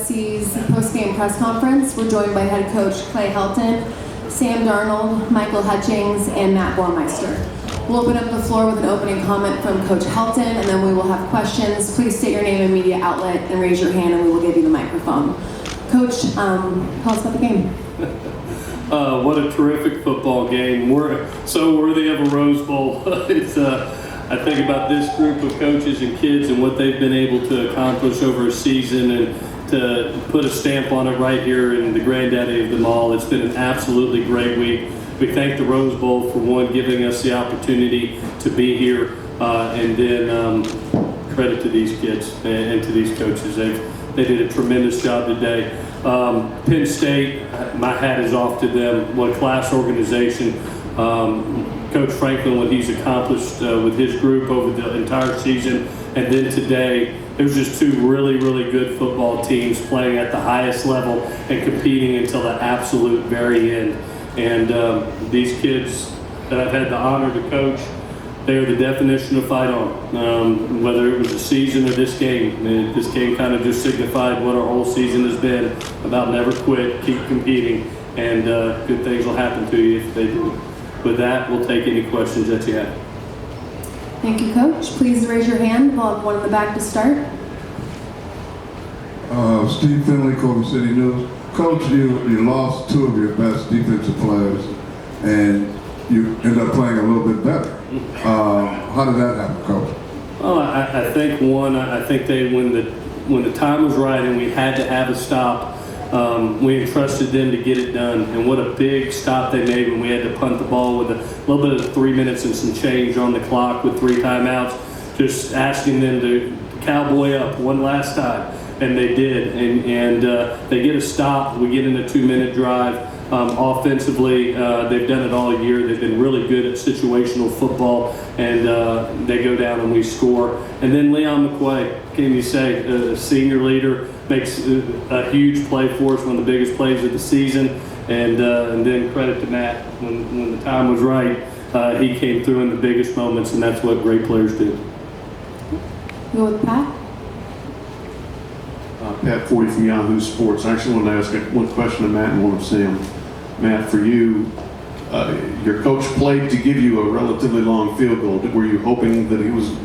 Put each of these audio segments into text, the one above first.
USC's post-game press conference. We're joined by head coach Clay Helton, Sam Darnold, Michael Hutchings, and Matt Bormeister. We'll open up the floor with an opening comment from Coach Helton, and then we will have questions. Please state your name and media outlet and raise your hand, and we will give you the microphone. Coach, tell us about the game. What a terrific football game. We're so worthy of a Rose Bowl. I think about this group of coaches and kids and what they've been able to accomplish over a season, and to put a stamp on it right here in the granddaddy of them all. It's been an absolutely great week. We thank the Rose Bowl for one, giving us the opportunity to be here, and then credit to these kids and to these coaches. They did a tremendous job today. Penn State, my hat is off to them. What a class organization. Coach Franklin, what he's accomplished with his group over the entire season. And then today, it was just two really, really good football teams playing at the highest level and competing until the absolute very end. And these kids that I've had the honor to coach, they are the definition of fight on. Whether it was a season or this game kind of just signified what our whole season has been about: never quit, keep competing, and good things will happen to you if they do. With that, we'll take any questions that you have. Thank you, Coach. Please raise your hand. We'll have one in the back to start. Steve Finley, Colton City News. Coach, you lost two of your best defensive players, and you ended up playing a little bit better. How did that happen, Coach? Well, I think when the time was right and we had to have a stop, we entrusted them to get it done. And what a big stop they made when we had to punt the ball with a little bit of 3 minutes and some change on the clock with 3 timeouts, just asking them to cowboy up one last time. And they did. And they get a stop. We get in a 2-minute drive. Offensively, they've done it all year. They've been really good at situational football, and they go down and we score. And then Leon McQuay, can you say, a senior leader, makes a huge play for us, one of the biggest plays of the season. And then credit to Matt, when the time was right, he came through in the biggest moments, and that's what great players do. Go with Pat. Pat Forty from Yahoo Sports. I actually wanted to ask one question to Matt and one of Sam. Matt, for you, your coach played to give you a relatively long field goal. Were you hoping that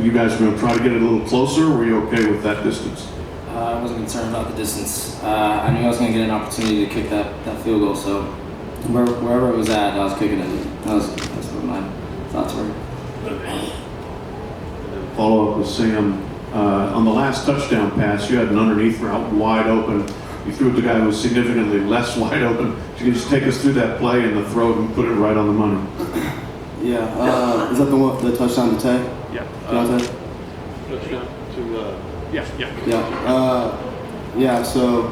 you guys were going to try to get it a little closer, or were you okay with that distance? I wasn't concerned about the distance. I knew I was going to get an opportunity to kick that field goal, so wherever it was at, I was kicking it. That's what my thoughts were. Follow up with Sam. On the last touchdown pass, you had an underneath route wide open. You threw it to the guy who was significantly less wide open. You can just take us through that play and the throw and put it right on the money. Yeah. Is that the touchdown to Tay? Yeah. Touchdown to Yeah. So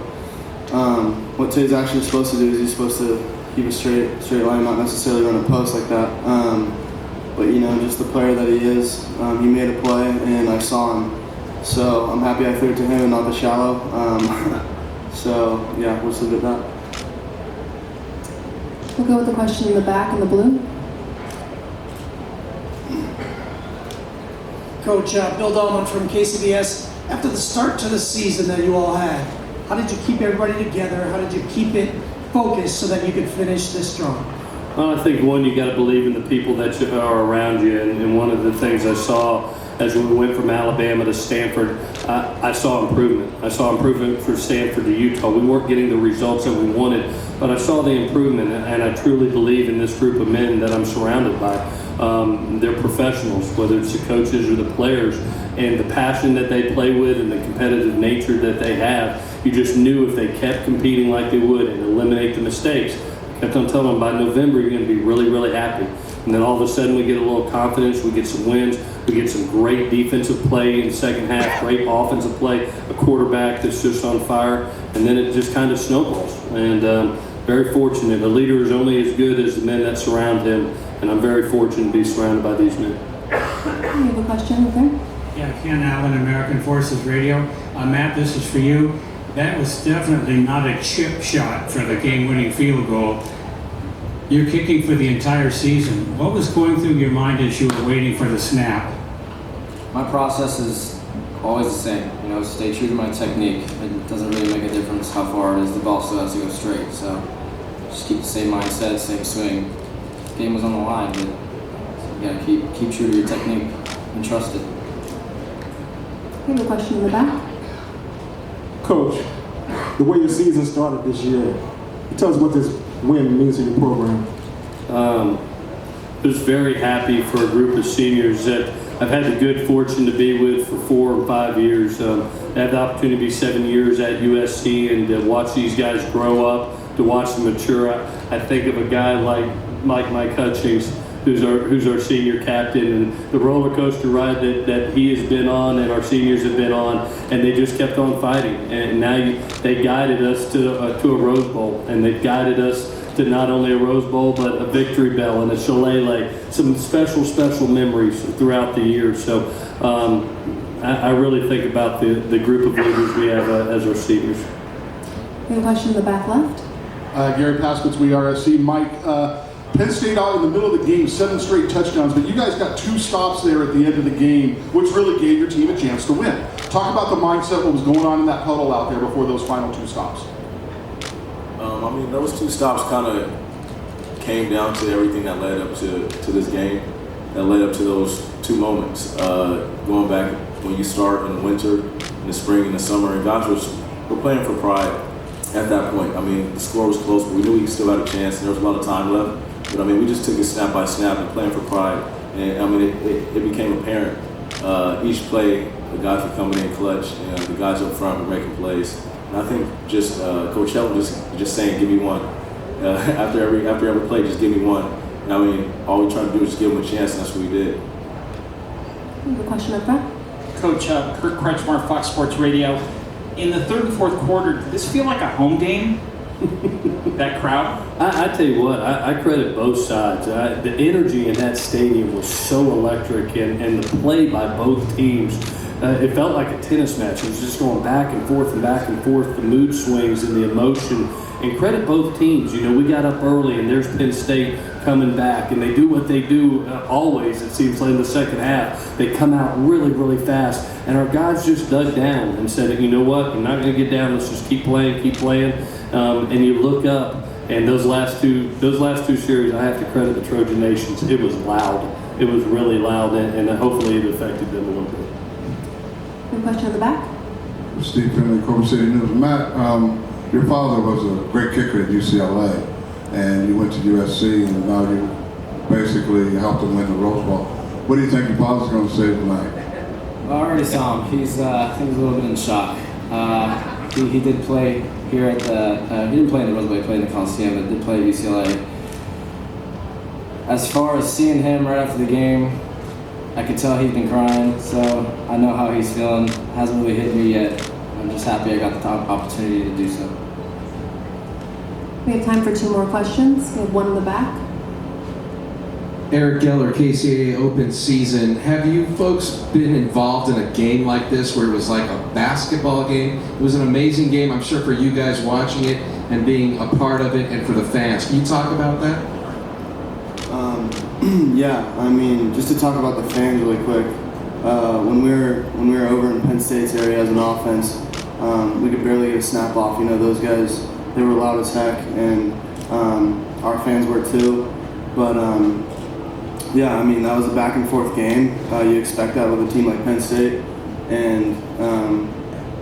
what Tay's actually supposed to do is he's supposed to keep a straight line, not necessarily run a post like that. But just the player that he is, he made a play and I saw him. So I'm happy I threw it to him and not the shallow. So yeah, we'll leave it at that. We'll go with the question in the back in the blue. Coach, Bill Dahlman from KCBS. After the start to the season that you all had, how did you keep everybody together? How did you keep it focused so that you could finish this strong? Well, I think, one, you got to believe in the people that are around you. And one of the things I saw as we went from Alabama to Stanford, I saw improvement. I saw improvement for Stanford to Utah. We weren't getting the results that we wanted, but I saw the improvement, and I truly believe in this group of men that I'm surrounded by. They're professionals, whether it's the coaches or the players, and the passion that they play with and the competitive nature that they have. You just knew if they kept competing like they would and eliminate the mistakes. I kept on telling them, by November, you're going to be really, really happy. And then all of a sudden, we get a little confidence, we get some wins, we get some great defensive play in the second half, great offensive play, a quarterback that's just on fire, and then it just kind of snowballs. And very fortunate. A leader is only as good as the men that surround him, and I'm very fortunate to be surrounded by these men. You have a question right there? Yeah, Ken Allen, American Forces Radio. Matt, this is for you. That was definitely not a chip shot for the game-winning field goal. You're kicking for the entire season. What was going through your mind as you were waiting for the snap? My process is always the same. Stay true to my technique. It doesn't really make a difference how far it is. The ball still has to go straight. So just keep the same mindset, same swing. Game was on the line, but you gotta keep true to your technique and trust it. We have a question in the back. Coach, the way your season started this year, tell us what this win means to your program. I was very happy for a group of seniors that I've had the good fortune to be with for 4 or 5 years. I had the opportunity to be 7 years at USC and to watch these guys grow up, to watch them mature. I think of a guy like Mike Hutchings, who's our senior captain, and the roller coaster ride that he has been on and our seniors have been on, and they just kept on fighting. And now they guided us to a Rose Bowl, and they've guided us to not only a Rose Bowl, but a victory bell and a shillelagh, some special memories throughout the year. So I really think about the group of leaders we have as our seniors. We have a question in the back left. Gary Paskowitz, WeRSC. Mike, Penn State out in the middle of the game, 7 straight touchdowns, but you guys got 2 stops there at the end of the game, which really gave your team a chance to win. Talk about the mindset, what was going on in that huddle out there before those final 2 stops. Those 2 stops kind of came down to everything that led up to this game, that led up to those 2 moments. Going back when you start in the winter, in the spring, in the summer, and guys were playing for pride at that point. The score was close, but we knew we still had a chance, and there was a lot of time left. But we just took it snap by snap and playing for pride, and it became apparent. Each play, the guys were coming in clutch, and the guys up front were making plays. And I think just Coach Helton just saying, "Give me one." After every play, just give me one. And all we tried to do was just give them a chance, and that's what we did. We have a question up front. Coach Kirk Kretschmar, Fox Sports Radio. In the 3rd and 4th quarter, did this feel like a home game? That crowd? I tell you what, I credit both sides. The energy in that stadium was so electric, and the play by both teams, it felt like a tennis match. It was just going back and forth and back and forth, the mood swings and the emotion. And credit both teams. We got up early, and there's Penn State coming back, and they do what they do always, it seems like, in the second half. They come out really fast, and our guys just dug down and said, you know what, I'm not going to get down, let's just keep playing. And you look up, and those last two series, I have to credit the Trojan Nations. It was loud. It was really loud, and hopefully it affected them a little bit. One question in the back. Steve Finley, Culver City News. Matt, your father was a great kicker at UCLA, and you went to USC, and now you basically helped him win the Rose Bowl. What do you think your father's going to say tonight? Well, I already saw him. I think he's a little bit in shock. He did play here at he didn't play in the Rose Bowl, he played in the Coliseum, but did play at UCLA. As far as seeing him right after the game, I could tell he's been crying, so I know how he's feeling. Hasn't really hit me yet. I'm just happy I got the opportunity to do so. We have time for 2 more questions. We have one in the back. Eric Geller, KCAA Open Season. Have you folks been involved in a game like this where it was like a basketball game? It was an amazing game, I'm sure, for you guys watching it and being a part of it, and for the fans. Can you talk about that? Yeah, just to talk about the fans really quick. When we were over in Penn State's area as an offense, we could barely get a snap off. Those guys, they were loud as heck, and our fans were too. But yeah, that was a back and forth game. You expect that with a team like Penn State, and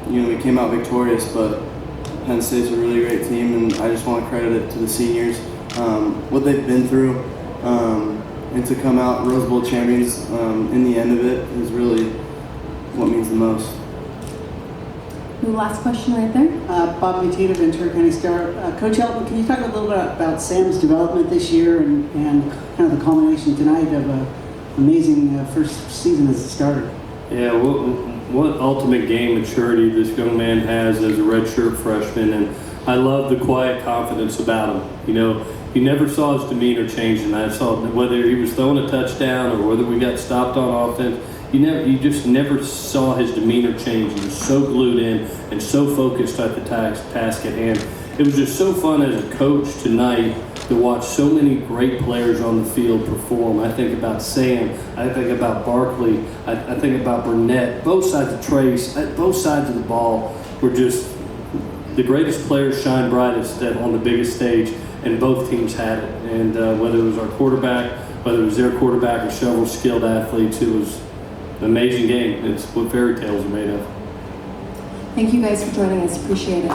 we came out victorious. But Penn State's a really great team, and I just want to credit it to the seniors, what they've been through, and to come out Rose Bowl champions in the end of it is really what means the most. The last question right there. Bob Matita, Ventura County Star. Coach Helton, can you talk a little bit about Sam's development this year and kind of the culmination tonight of an amazing first season as a starter? Yeah, what ultimate game maturity this young man has as a redshirt freshman, and I love the quiet confidence about him. You never saw his demeanor change, and I saw whether he was throwing a touchdown or whether we got stopped on offense. You just never saw his demeanor change. He was so glued in and so focused at the task at hand. It was just so fun as a coach tonight to watch so many great players on the field perform. I think about Sam, I think about Barkley, I think about Burnett, both sides of Trace, both sides of the ball were just the greatest players shine brightest on the biggest stage, and both teams had it. And whether it was our quarterback, whether it was their quarterback or several skilled athletes, it was an amazing game. It's what fairy tales are made of. Thank you guys for joining us. Appreciate it.